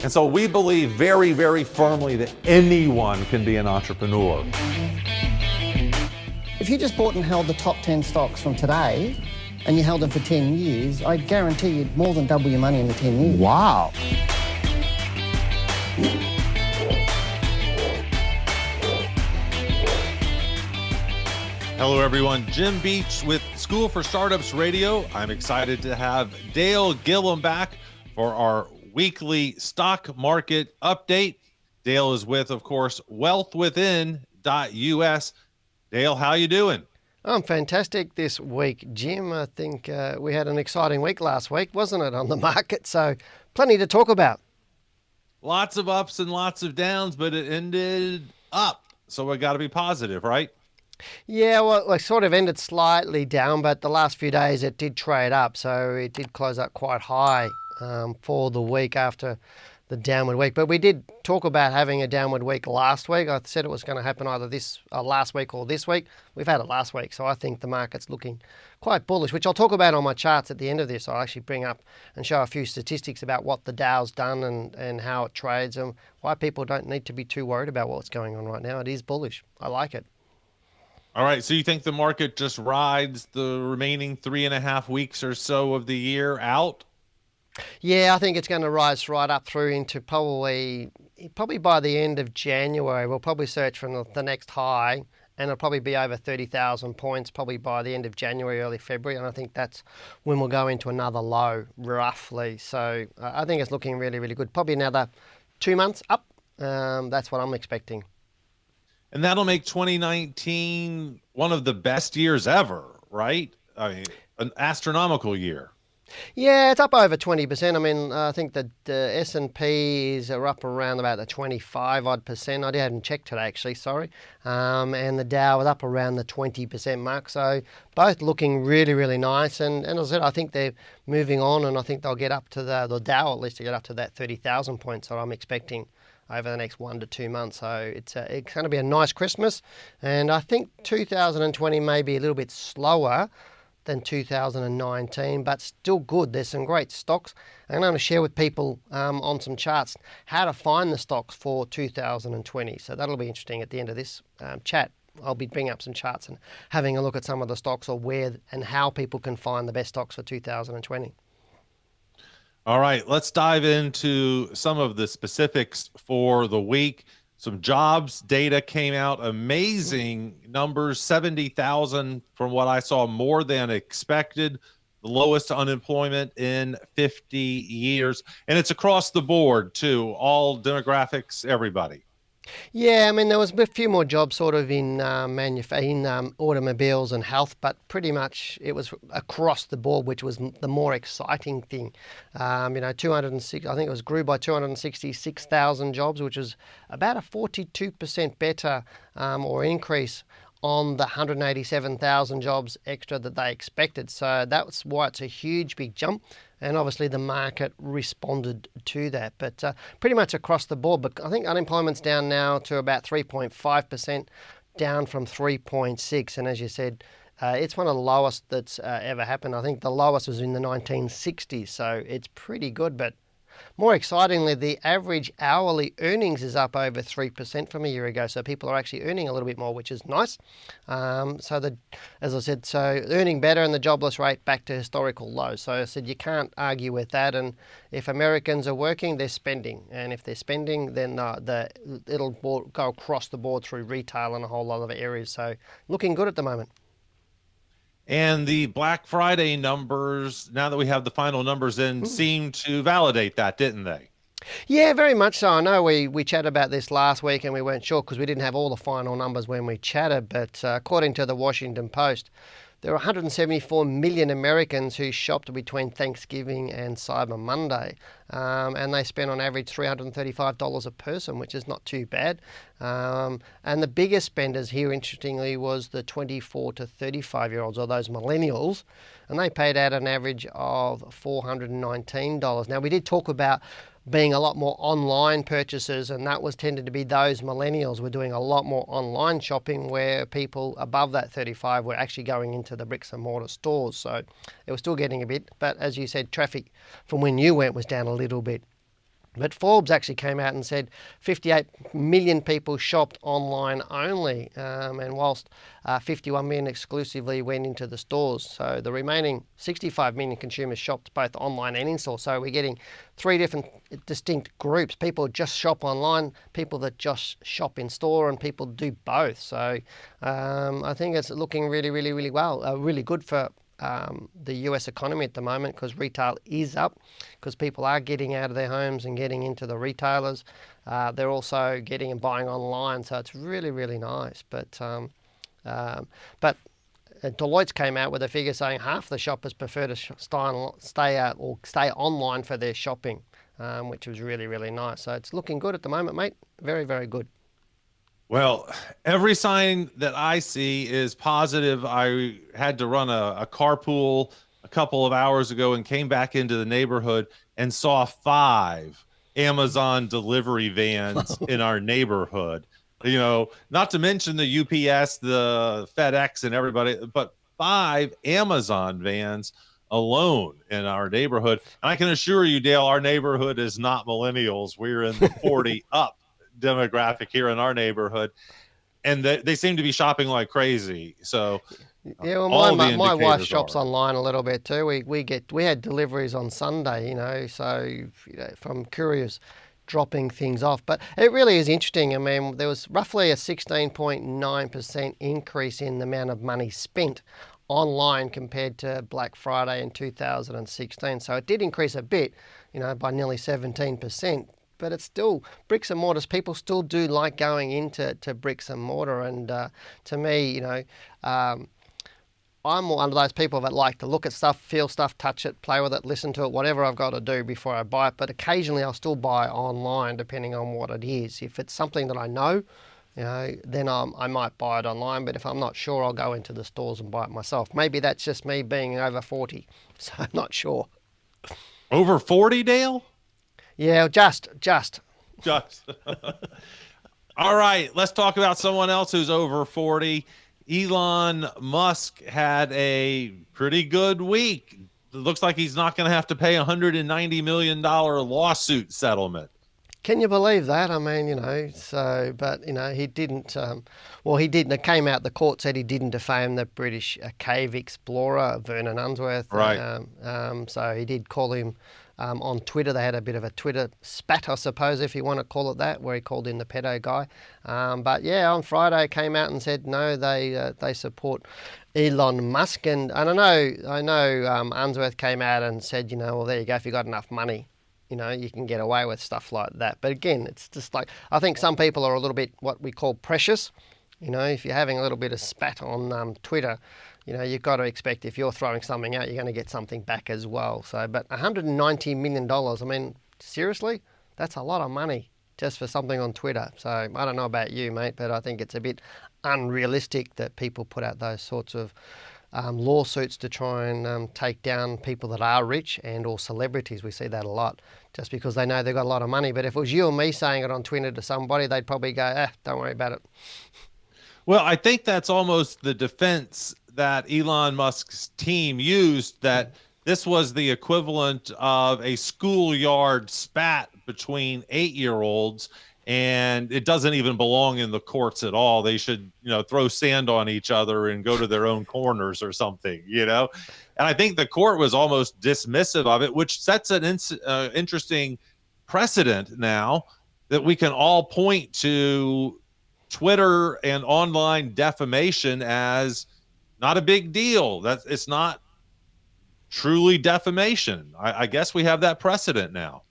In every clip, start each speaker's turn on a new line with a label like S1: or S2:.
S1: And so we believe very, very firmly that anyone can be an entrepreneur.
S2: If you just bought and held the top 10 stocks from today and you held them for 10 years, I guarantee you'd more than double your money in the 10 years.
S3: Wow.
S4: Hello, everyone. Jim Beach with School for Startups Radio. I'm excited to have Dale Gillham back for our weekly stock market update. Dale is with, of course, wealthwithin.us. Dale, how you doing?
S5: I'm fantastic this week, Jim. I think we had an exciting week last week, wasn't it, on the market? So plenty to talk about.
S4: Lots of ups and lots of downs, but it ended up. So we got to be positive, right?
S5: Yeah, well, it sort of ended slightly down, but the last few days it did trade up. So it did close up quite high for the week after the downward week. But we did talk about having a downward week last week. I said it was going to happen either this last week or this week. We've had it last week, so I think the market's looking quite bullish, which I'll talk about on my charts at the end of this. I'll actually bring up and show a few statistics about what the Dow's done and how it trades and why people don't need to be too worried about what's going on right now. It is bullish. I like it.
S4: All right, so you think the market just rides the remaining 3.5 weeks or so of the year out?
S5: Yeah, I think it's going to rise right up through into probably by the end of January. We'll probably search for the next high, and it'll probably be over 30,000 points probably by the end of January, early February, and I think that's when we'll go into another low, roughly. So I think it's looking really, really good. Probably another 2 months up. That's what I'm expecting.
S4: And that'll make 2019 one of the best years ever, right? I mean, an astronomical year.
S5: Yeah, it's up over 20%. I mean, I think that the S&Ps are up around about the 25% odd. I hadn't checked today, actually, sorry. And the Dow is up around the 20% mark. So both looking really, really nice. And as I said, I think they're moving on, and I think they'll get up to the Dow at least to get up to that 30,000 points that I'm expecting over the next 1 to 2 months. So it's going to be a nice Christmas. And I think 2020 may be a little bit slower than 2019, but still good. There's some great stocks. And I'm going to share with people on some charts how to find the stocks for 2020. So that'll be interesting at the end of this chat. I'll be bringing up some charts and having a look at some of the stocks or where and how people can find the best stocks for 2020.
S4: All right, let's dive into some of the specifics for the week. Some jobs data came out, amazing numbers, 70,000 from what I saw, more than expected, the lowest unemployment in 50 years. And it's across the board too, all demographics, everybody.
S5: Yeah, I mean, there was a few more jobs sort of in automobiles and health, but pretty much it was across the board, which was the more exciting thing. 206, I think it was grew by 266,000 jobs, which was about a 42% better or increase on the 187,000 jobs extra that they expected. So that's why it's a huge, big jump. And obviously the market responded to that. But pretty much across the board. But I think unemployment's down now to about 3.5%, down from 3.6%. And as you said, it's one of the lowest that's ever happened. I think the lowest was in the 1960s. So it's pretty good. But more excitingly, the average hourly earnings is up over 3% from a year ago. So people are actually earning a little bit more, which is nice. As I said, so earning better and the jobless rate back to historical lows. So I said you can't argue with that. And if Americans are working, they're spending. And if they're spending, then it'll go across the board through retail and a whole lot of areas. So looking good at the moment.
S4: And the Black Friday numbers, now that we have the final numbers in, seem to validate that, didn't they?
S5: Yeah, very much so. I know we chatted about this last week and we weren't sure because we didn't have all the final numbers when we chatted. But according to the Washington Post, there are 174 million Americans who shopped between Thanksgiving and Cyber Monday. And they spent on average $335 a person, which is not too bad. And the biggest spenders here, interestingly, was the 24 to 35-year-olds, or those millennials. And they paid out an average of $419. Now, we did talk about being a lot more online purchases, and that was tended to be those millennials were doing a lot more online shopping, where people above that 35 were actually going into the bricks and mortar stores. So it was still getting a bit, but as you said, traffic from when you went was down a little bit. But Forbes actually came out and said 58 million people shopped online only, and whilst 51 million exclusively went into the stores. So the remaining 65 million consumers shopped both online and in store. So we're getting three different distinct groups. People just shop online, people that just shop in store, and people do both. So I think it's looking really, really, really well, really good for the US economy at the moment, because retail is up, because people are getting out of their homes and getting into the retailers. They're also getting and buying online, so it's really, really nice. But Deloitte came out with a figure saying half the shoppers prefer to stay online for their shopping, which was really, really nice. So it's looking good at the moment, mate. Very, very good.
S4: Well, every sign that I see is positive. I had to run a carpool a couple of hours ago and came back into the neighborhood and saw 5 Amazon delivery vans in our neighborhood. You know, not to mention the UPS, the FedEx, and everybody, but 5 Amazon vans alone in our neighborhood. And I can assure you, Dale, our neighborhood is not millennials. We're in the 40 up demographic here in our neighborhood, and they seem to be shopping like crazy. So
S5: yeah, well, my wife shops online a little bit too. We had deliveries on Sunday, so from couriers dropping things off. But it really is interesting. I mean, there was roughly a 16.9% increase in the amount of money spent online compared to Black Friday in 2016. So it did increase a bit, by nearly 17%. But it's still bricks and mortars. People still do like going into bricks and mortar. And to me, I'm one of those people that like to look at stuff, feel stuff, touch it, play with it, listen to it, whatever I've got to do before I buy it. But occasionally I'll still buy online depending on what it is. If it's something that I know, then I might buy it online. But if I'm not sure, I'll go into the stores and buy it myself. Maybe that's just me being over 40, so I'm not sure.
S4: Over 40, Dale?
S5: Yeah, just.
S4: All right, let's talk about someone else who's over 40. Elon Musk had a pretty good week. It looks like he's not going to have to pay a $190 million lawsuit settlement.
S5: Can you believe that? I mean, but he didn't, he didn't. It came out, the court said he didn't defame the British cave explorer, Vernon Unsworth.
S4: Right.
S5: So he did call him on Twitter. They had a bit of a Twitter spat, I suppose, if you want to call it that, where he called in the pedo guy. But yeah, on Friday came out and said, no, they support Elon Musk. And I know Unsworth came out and said, well, there you go, if you got enough money, you can get away with stuff like that. But again, it's just like, I think some people are a little bit what we call precious. If you're having a little bit of spat on Twitter, you've got to expect if you're throwing something out, you're going to get something back as well. So, but $190 million, I mean, seriously, that's a lot of money just for something on Twitter. So I don't know about you, mate, but I think it's a bit unrealistic that people put out those sorts of lawsuits to try and take down people that are rich and or celebrities. We see that a lot, just because they know they've got a lot of money. But if it was you or me saying it on Twitter to somebody, they'd probably go, don't worry about it.
S4: Well, I think that's almost the defense that Elon Musk's team used, that this was the equivalent of a schoolyard spat between 8-year-olds, and it doesn't even belong in the courts at all. They should, throw sand on each other and go to their own corners or something, And I think the court was almost dismissive of it, which sets an interesting precedent now that we can all point to Twitter and online defamation as not a big deal. It's not truly defamation. I guess we have that precedent now.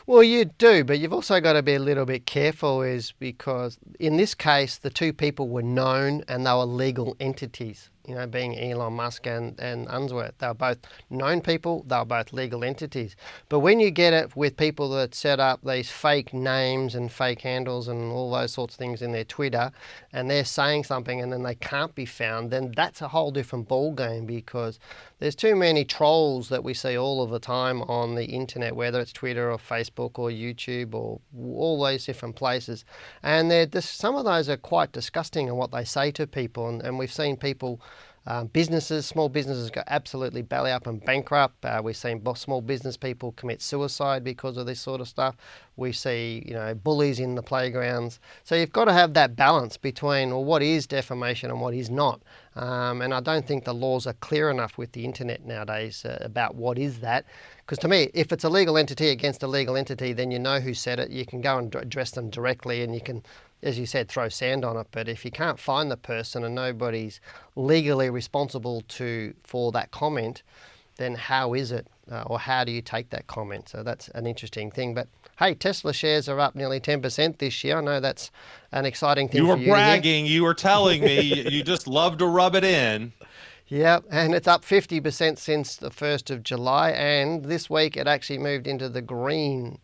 S5: Well, you do, but you've also got to be a little bit careful, is because in this case, the two people were known and they were legal entities, being Elon Musk and Unsworth. They were both known people, they were both legal entities. But when you get it with people that set up these fake names and fake handles and all those sorts of things in their Twitter, and they're saying something and then they can't be found, then that's a whole different ball game, because there's too many trolls that we see all of the time on the internet, whether it's Twitter or Facebook or YouTube or all those different places. And some of those are quite disgusting in what they say to people. And we've seen people Businesses, small businesses go absolutely belly up and bankrupt. We've seen small business people commit suicide because of this sort of stuff. We see, bullies in the playgrounds. So you've got to have that balance between, well, what is defamation and what is not. And I don't think the laws are clear enough with the internet nowadays about what is that. Because to me, if it's a legal entity against a legal entity, then you know who said it. You can go and address them directly, and you can, as you said, throw sand on it. But if you can't find the person and nobody's legally responsible for that comment, then how is it, or how do you take that comment? So that's an interesting thing. But hey, Tesla shares are up nearly 10% this year. I know that's an exciting thing for you.
S4: You were bragging. You were telling me you just love to rub it in.
S5: Yeah, and it's up 50% since the 1st of July, and this week it actually moved into the green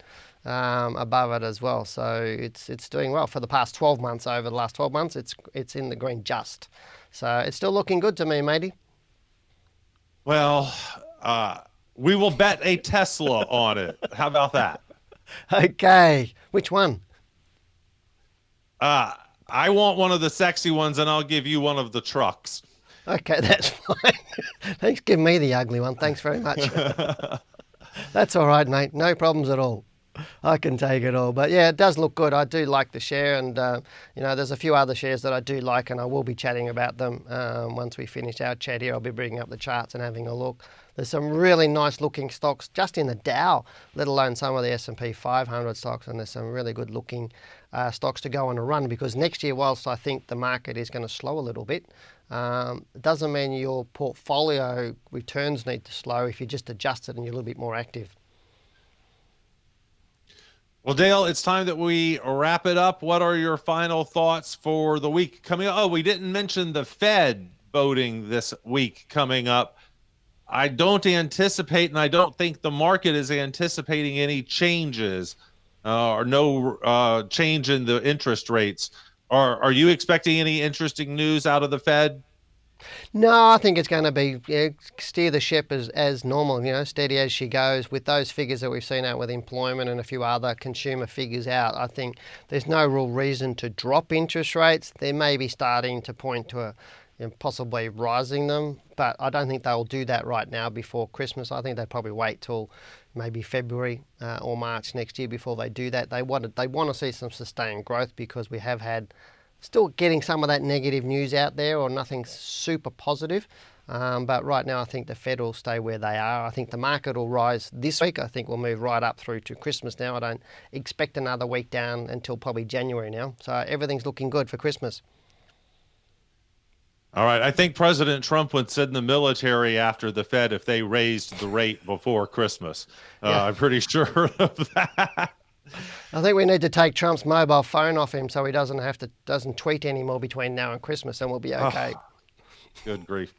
S5: above it as well. So it's doing well for the past 12 months. Over the last 12 months, it's in the green just. So it's still looking good to me, matey.
S4: Well, we will bet a Tesla on it. How about that?
S5: Okay, which one?
S4: I want one of the sexy ones, and I'll give you one of the trucks.
S5: Okay, that's fine. Thanks, give me the ugly one. Thanks very much. That's all right, mate. No problems at all. I can take it all. But yeah, it does look good. I do like the share, and there's a few other shares that I do like, and I will be chatting about them once we finish our chat here. I'll be bringing up the charts and having a look. There's some really nice looking stocks just in the Dow, let alone some of the S&P 500 stocks, and there's some really good looking stocks to go on a run, because next year, whilst I think the market is going to slow a little bit, it doesn't mean your portfolio returns need to slow if you just adjust it and you're a little bit more active.
S4: Well, Dale, it's time that we wrap it up. What are your final thoughts for the week coming up? Oh, we didn't mention the Fed voting this week coming up. I don't anticipate, and I don't think the market is anticipating any changes or no change in the interest rates. Are you expecting any interesting news out of the Fed?
S5: No, I think it's going to be steer the ship as normal, steady as she goes. With those figures that we've seen out with employment and a few other consumer figures out, I think there's no real reason to drop interest rates. They may be starting to point to possibly rising them, but I don't think they'll do that right now before Christmas. I think they'll probably wait till maybe February or March next year before they do that. They want to see some sustained growth, because we have had still getting some of that negative news out there, or nothing super positive. But right now I think the Fed will stay where they are. I think the market will rise this week. I think we'll move right up through to Christmas now. I don't expect another week down until probably January now. So everything's looking good for Christmas.
S4: All right. I think President Trump would send the military after the Fed if they raised the rate before Christmas.
S5: Yeah.
S4: I'm pretty sure of that.
S5: I think we need to take Trump's mobile phone off him so he doesn't tweet anymore between now and Christmas, and we'll be okay.
S4: Oh, good grief.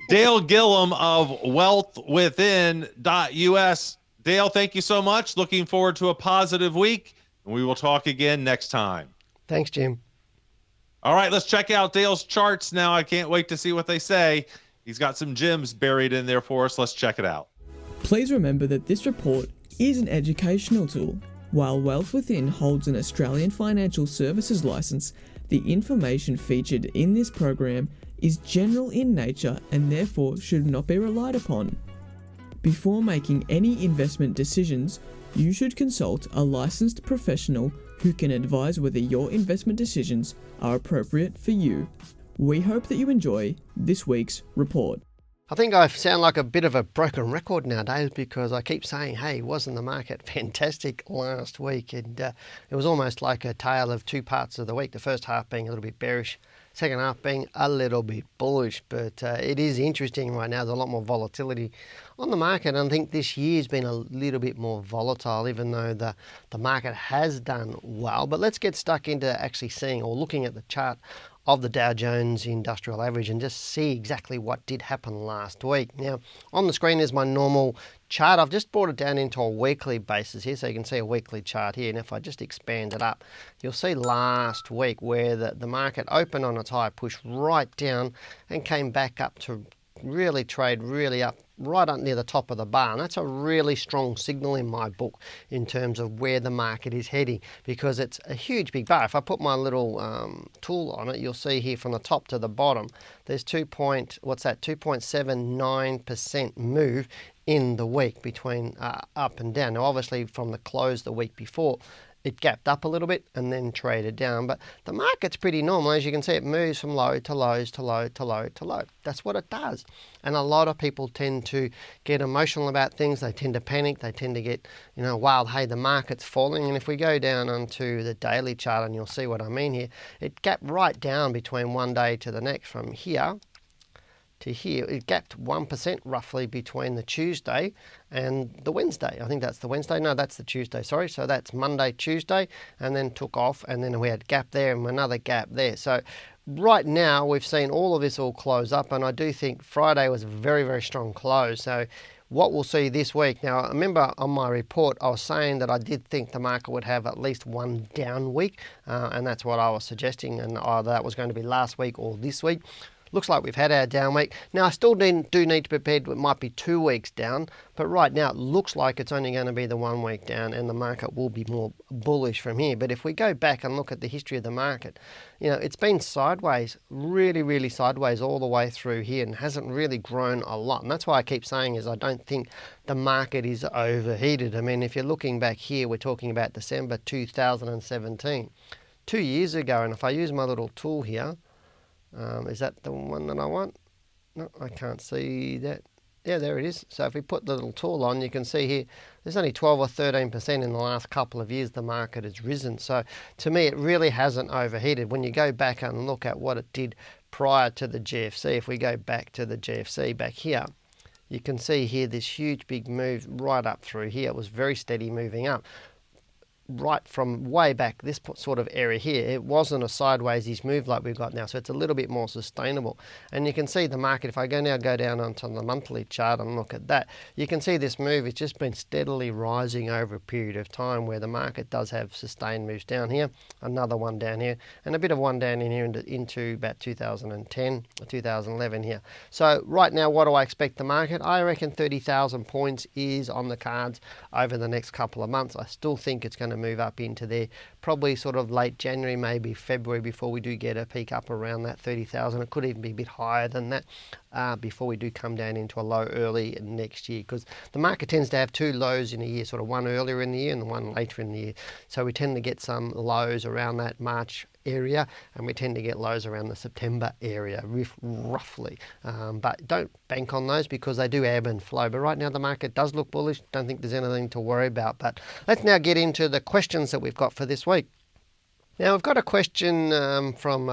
S4: Dale Gillham of wealthwithin.us. Dale, thank you so much. Looking forward to a positive week, and we will talk again next time.
S5: Thanks, Jim.
S4: All right, let's check out Dale's charts now. I can't wait to see what they say. He's got some gems buried in there for us. Let's check it out.
S3: Please remember that this report is an educational tool. While Wealth Within holds an Australian financial services license, the information featured in this program is general in nature and therefore should not be relied upon. Before making any investment decisions, you should consult a licensed professional who can advise whether your investment decisions are appropriate for you. We hope that you enjoy this week's report.
S5: I think I sound like a bit of a broken record nowadays, because I keep saying, hey, wasn't the market fantastic last week? And it was almost like a tale of two parts of the week. The first half being a little bit bearish, second half being a little bit bullish. But it is interesting right now. There's a lot more volatility on the market. And I think this year's been a little bit more volatile, even though the market has done well. But let's get stuck into actually seeing or looking at the chart of the Dow Jones Industrial Average and just see exactly what did happen last week. Now, on the screen is my normal chart. I've just brought it down into a weekly basis here, so you can see a weekly chart here. And if I just expand it up, you'll see last week where the market opened on its high, pushed right down and came back up to really trade really up right up near the top of the bar. And that's a really strong signal in my book in terms of where the market is heading, because it's a huge big bar. If I put my little tool on it, you'll see here from the top to the bottom, there's 2.79% move in the week between up and down. Now, obviously, from the close the week before, it gapped up a little bit and then traded down. But the market's pretty normal. As you can see, it moves from low to lows to low to low to low. That's what it does. And a lot of people tend to get emotional about things. They tend to panic. They tend to get, wild, hey, the market's falling. And if we go down onto the daily chart, and you'll see what I mean here, it gapped right down between one day to the next from here to here. It gapped 1% roughly between the Tuesday and the Wednesday. I think that's the Wednesday. No, that's the Tuesday, sorry. So that's Monday, Tuesday, and then took off, and then we had gap there and another gap there. So right now we've seen all of this all close up, and I do think Friday was a very, very strong close. So what we'll see this week, now remember on my report I was saying that I did think the market would have at least one down week, and that's what I was suggesting, and either that was going to be last week or this week. Looks like we've had our down week. Now, I still do need to be prepared. It might be 2 weeks down, but right now it looks like it's only going to be the 1 week down, and the market will be more bullish from here. But if we go back and look at the history of the market, it's been sideways, really, really sideways all the way through here, and hasn't really grown a lot. And that's why I keep saying is I don't think the market is overheated. I mean, if you're looking back here, we're talking about December 2017, 2 years ago. And if I use my little tool here, is that the one that I want? No, I can't see that. Yeah, there it is. So if we put the little tool on, you can see here, there's only 12 or 13% in the last couple of years the market has risen. So to me, it really hasn't overheated. When you go back and look at what it did prior to the GFC, if we go back to the GFC back here, you can see here this huge big move right up through here. It was very steady moving up. Right from way back, this sort of area here, it wasn't a sideways move like we've got now, so it's a little bit more sustainable. And you can see the market, if I go down onto the monthly chart and look at that, you can see this move, it's just been steadily rising over a period of time, where the market does have sustained moves down here, another one down here, and a bit of one down in here into about 2010 or 2011 here. So right now, what do I expect the market? I reckon 30,000 points is on the cards over the next couple of months. I still think it's going to move up into there, probably sort of late January, maybe February, before we do get a peak up around that 30,000. It could even be a bit higher than that before we do come down into a low early next year, because the market tends to have two lows in a year, sort of one earlier in the year and one later in the year. So we tend to get some lows around that March area, and we tend to get lows around the September area, roughly. But don't bank on those, because they do ebb and flow. But right now the market does look bullish. Don't think there's anything to worry about. But let's now get into the questions that we've got for this week. Now, we've got a question from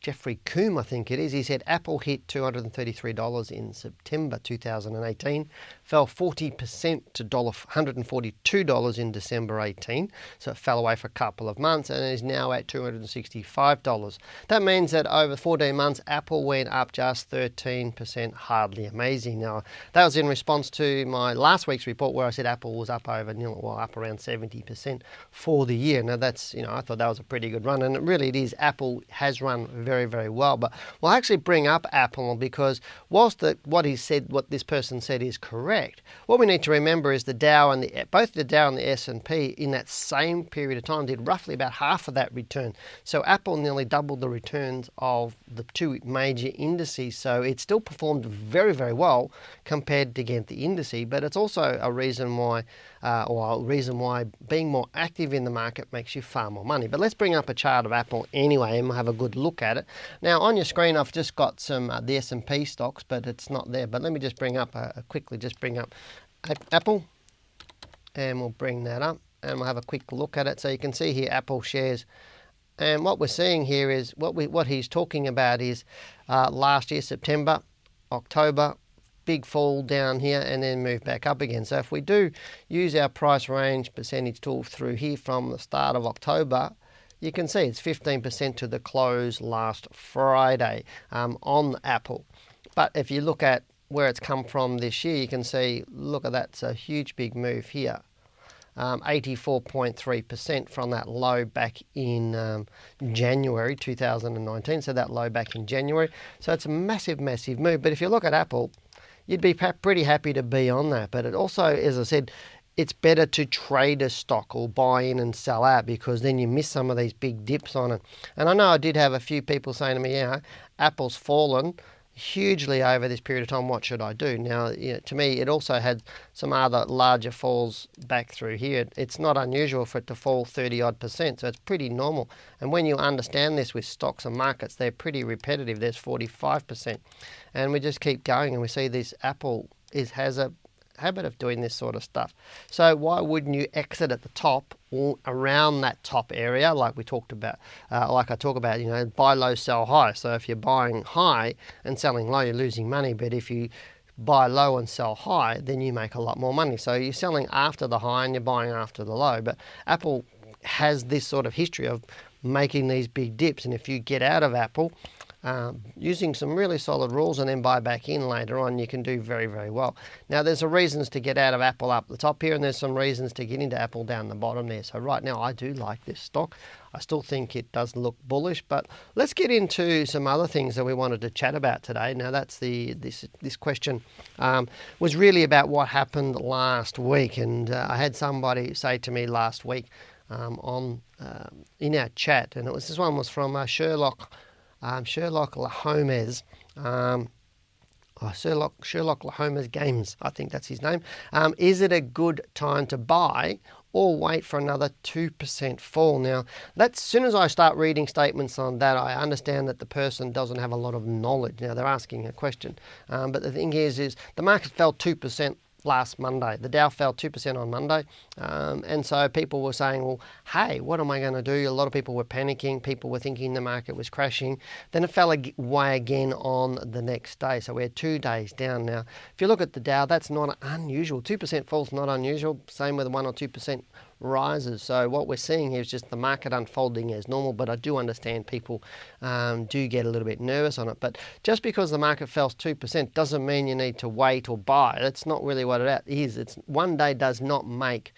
S5: Jeffrey Coombe, I think it is. He said Apple hit $233 in September 2018, fell 40% to $142 in December 18, so it fell away for a couple of months and is now at $265. That means that over 14 months, Apple went up just 13%, hardly amazing. Now, that was in response to my last week's report where I said Apple was up over, up around 70% for the year. Now, that's, I thought that was a pretty good run, and it is. Apple has run very, very well. But we'll actually bring up Apple, because whilst what this person said is correct, what we need to remember is both the Dow and the S&P in that same period of time did roughly about half of that return. So Apple nearly doubled the returns of the two major indices. So it still performed very, very well compared to against the indice, but it's also a reason why being more active in the market makes you far more money. But let's bring up a chart of Apple anyway, and we'll have a good look at it. Now, on your screen, I've just got some the S&P stocks, but it's not there. But let me just bring up quickly bring up Apple, and we'll bring that up, and we'll have a quick look at it. So you can see here Apple shares, and what we're seeing here is what he's talking about is last year, September, October, big fall down here and then move back up again. So if we do use our price range percentage tool through here from the start of October, you can see it's 15% to the close last Friday on Apple. But if you look at where it's come from this year, you can see, look at that, it's a huge big move here. 84.3% from that low back in January 2019. So that low back in January. So it's a massive, massive move. But if you look at Apple, you'd be pretty happy to be on that. But it also, as I said, it's better to trade a stock or buy in and sell out, because then you miss some of these big dips on it. And I know I did have a few people saying to me, yeah, Apple's fallen hugely over this period of time. What should I do? Now, to me, it also had some other larger falls back through here. It's not unusual for it to fall 30-odd%, so it's pretty normal. And when you understand this with stocks and markets, they're pretty repetitive. There's 45%. And we just keep going, and we see this Apple has a habit of doing this sort of stuff. So why wouldn't you exit at the top or around that top area, like we talked about, like I talk about, buy low, sell high. So if you're buying high and selling low, you're losing money. But if you buy low and sell high, then you make a lot more money. So you're selling after the high and you're buying after the low. But Apple has this sort of history of making these big dips. And if you get out of Apple, using some really solid rules and then buy back in later on, you can do very, very well. Now, there's some reasons to get out of Apple up the top here, and there's some reasons to get into Apple down the bottom there. So right now, I do like this stock. I still think it does look bullish, but let's get into some other things that we wanted to chat about today. Now, that's this question was really about what happened last week, and I had somebody say to me last week in our chat, and this one was from Sherlock Lahomes, Sherlock Lahomes Games, I think that's his name. Is it a good time to buy or wait for another 2% fall? Now, as soon as I start reading statements on that, I understand that the person doesn't have a lot of knowledge. Now, they're asking a question. But the thing is the market fell 2% last Monday. The Dow fell 2% on Monday. And so people were saying, well, hey, what am I going to do? A lot of people were panicking. People were thinking the market was crashing. Then it fell away again on the next day. So we're 2 days down now. If you look at the Dow, that's not unusual. 2% falls not unusual. Same with 1 or 2% rises. So what we're seeing here is just the market unfolding as normal, but I do understand people do get a little bit nervous on it. But just because the market fell 2% doesn't mean you need to wait or buy. That's not really what it is. It's one day does not make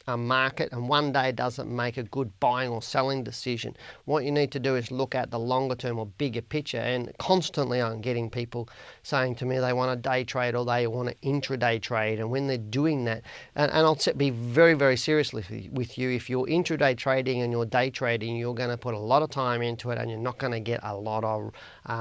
S5: a market, and one day doesn't make a good buying or selling decision. What you need to do is look at the longer term or bigger picture. And constantly I'm getting people saying to me they want to day trade or they want to intraday trade. And when they're doing that, and I'll be very, very seriously with you, if you're intraday trading and you're day trading, you're going to put a lot of time into it and you're not going to get a lot of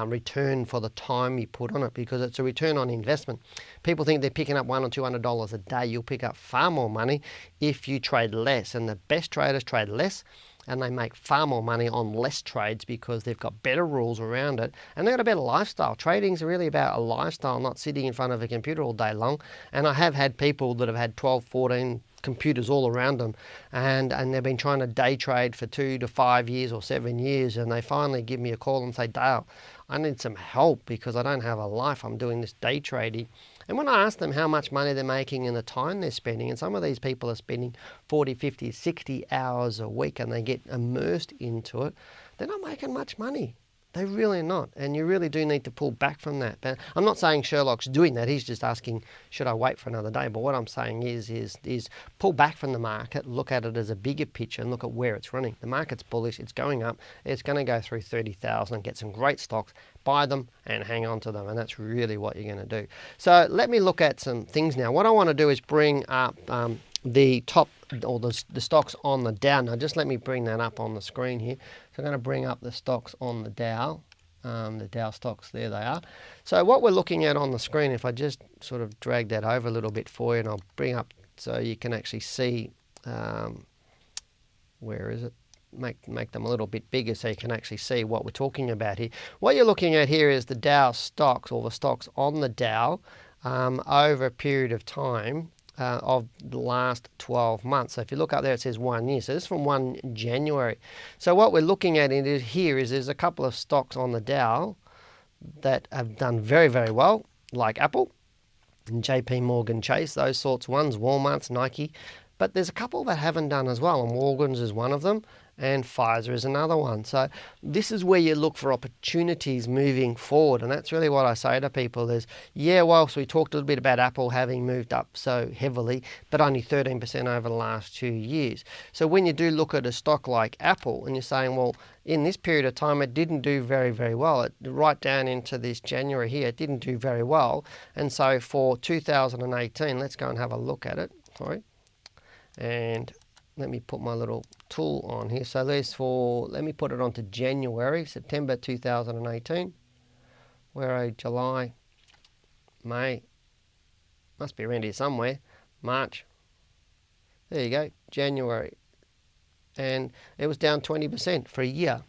S5: return for the time you put on it, because it's a return on investment. People think they're picking up $100 or $200 a day. You'll pick up far more money if you trade less, and the best traders trade less and they make far more money on less trades because they've got better rules around it and they've got a better lifestyle. Trading's really about a lifestyle, not sitting in front of a computer all day long. And I have had people that have had 12, 14 computers all around them and they've been trying to day trade for 2 to 5 years or 7 years, and they finally give me a call and say, Dale, I need some help because I don't have a life. I'm doing this day trading. And when I ask them how much money they're making and the time they're spending, and some of these people are spending 40, 50, 60 hours a week and they get immersed into it, they're not making much money. They're really not. And you really do need to pull back from that. But I'm not saying Sherlock's doing that. He's just asking, should I wait for another day? But what I'm saying is pull back from the market, look at it as a bigger picture and look at where it's running. The market's bullish. It's going up. It's going to go through 30,000 and get some great stocks. Buy them and hang on to them. And that's really what you're going to do. So let me look at some things now. What I want to do is bring up the top or the stocks on the Dow. Now just let me bring that up on the screen here. So I'm going to bring up the stocks on the Dow stocks, there they are. So what we're looking at on the screen, if I just sort of drag that over a little bit for you, and I'll bring up so you can actually see, where is it? Make them a little bit bigger so you can actually see what we're talking about here. What you're looking at here is the Dow stocks, or the stocks on the Dow over a period of time of the last 12 months. So if you look up there, it says 1 year. So this is from 1 January. So what we're looking at here is there's a couple of stocks on the Dow that have done very, very well, like Apple and JP Morgan Chase, those sorts of ones, Walmart's, Nike. But there's a couple that haven't done as well, and Walgreens is one of them. and Pfizer is another one. So this is where you look for opportunities moving forward, and that's really what I say to people is, yeah, whilst we talked a little bit about Apple having moved up so heavily, but only 13% over the last 2 years. So when you do look at a stock like Apple and you're saying, well, in this period of time, it didn't do very, very well. Right down into this January here, it didn't do very well. And so for 2018, let's go and have a look at it. Sorry. And let me put my little tool on here. So let me put it onto January, September 2018. Where are July, May, must be around here somewhere, March. There you go, January. And it was down 20% for a year.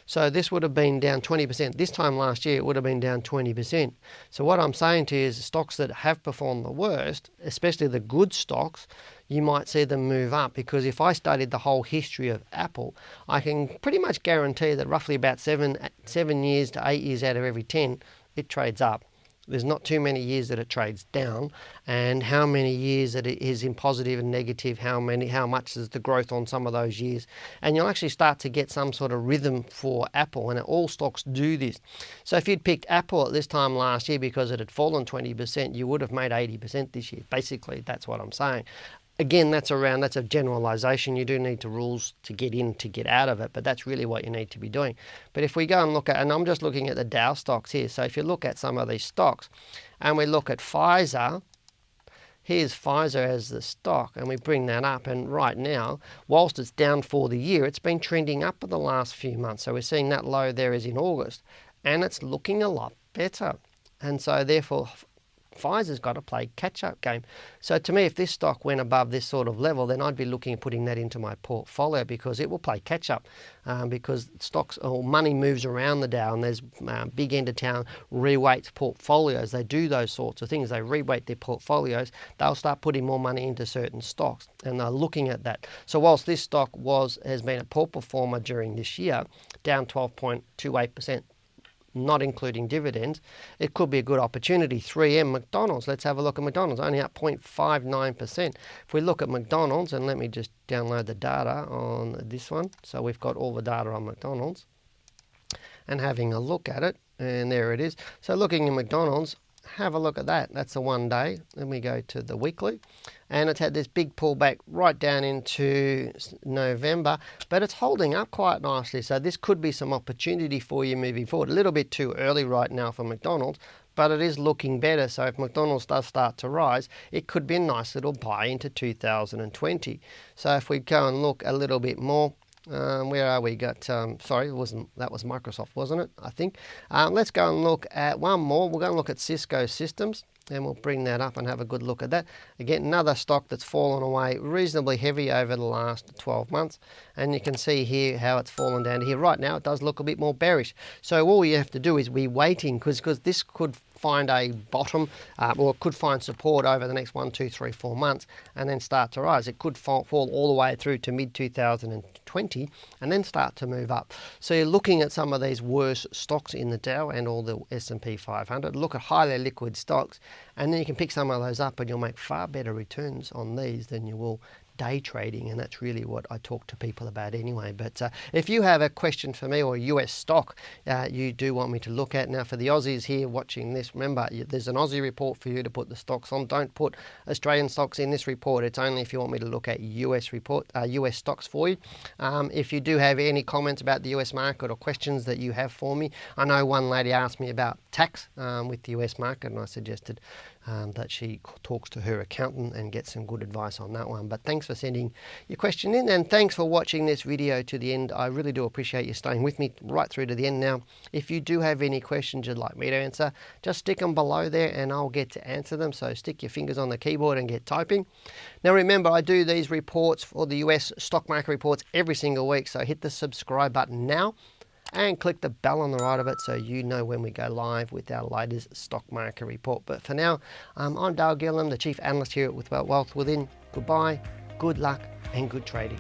S5: So this would have been down 20%. This time last year, it would have been down 20%. So what I'm saying to you is stocks that have performed the worst, especially the good stocks, you might see them move up, because if I studied the whole history of Apple, I can pretty much guarantee that roughly about 7 years to 8 years out of every 10, it trades up. There's not too many years that it trades down, and how many years that it is in positive and negative, how much is the growth on some of those years. And you'll actually start to get some sort of rhythm for Apple, and all stocks do this. So if you'd picked Apple at this time last year because it had fallen 20%, you would have made 80% this year. Basically, that's what I'm saying. Again, that's a generalization. You do need to rules to get in, to get out of it, but that's really what you need to be doing. But if we go and look at, and I'm just looking at the Dow stocks here. So if you look at some of these stocks and we look at Pfizer, here's Pfizer as the stock, and we bring that up, and right now, whilst it's down for the year, it's been trending up for the last few months. So we're seeing that low there is in August, and it's looking a lot better. And so therefore, Pfizer's got to play catch-up game. So to me, if this stock went above this sort of level, then I'd be looking at putting that into my portfolio, because it will play catch-up, because stocks or money moves around the Dow, and there's big end-of-town reweights portfolios. They do those sorts of things. They reweight their portfolios. They'll start putting more money into certain stocks, and they're looking at that. So whilst this stock has been a poor performer during this year, down 12.28%, not including dividends, it could be a good opportunity. 3M, McDonald's, let's have a look at McDonald's, only up 0.59%. If we look at McDonald's, and let me just download the data on this one, so we've got all the data on McDonald's, and having a look at it, and there it is. So looking at McDonald's, have a look at that. That's the 1 day. Then we go to the weekly, and it's had this big pullback right down into November, but it's holding up quite nicely. So this could be some opportunity for you moving forward. A little bit too early right now for McDonald's, but it is looking better. So if McDonald's does start to rise, it could be a nice little buy into 2020. So if we go and look a little bit more, where are we? Sorry, that was Microsoft, wasn't it? I think. Let's go and look at one more. We're going to look at Cisco Systems, and we'll bring that up and have a good look at that. Again, another stock that's fallen away reasonably heavy over the last 12 months. And you can see here how it's fallen down to here. Right now, it does look a bit more bearish. So all you have to do is be waiting, because this could find a bottom, or it could find support over the next 1, 2, 3, 4 months, and then start to rise. It could fall all the way through to mid-2020 and then start to move up. So you're looking at some of these worse stocks in the Dow and all the S&P 500. Look at highly liquid stocks, and then you can pick some of those up, and you'll make far better returns on these than you will day trading, and that's really what I talk to people about anyway. But if you have a question for me, or a US stock you do want me to look at, now for the Aussies here watching this, remember there's an Aussie report for you to put the stocks on. Don't put Australian stocks in this report. It's only if you want me to look at US stocks for you. If you do have any comments about the US market or questions that you have for me, I know one lady asked me about tax with the US market, and I suggested that she talks to her accountant and gets some good advice on that one. But thanks for sending your question in, and thanks for watching this video to the end. I really do appreciate you staying with me right through to the end. Now, if you do have any questions you'd like me to answer, just stick them below there and I'll get to answer them. So stick your fingers on the keyboard and get typing. Now remember, I do these reports for the US stock market reports every single week, so hit the subscribe button now and click the bell on the right of it so you know when we go live with our latest stock market report. But for now, I'm Dow Gillham, the Chief Analyst here with Wealth Within. Goodbye, good luck, and good trading.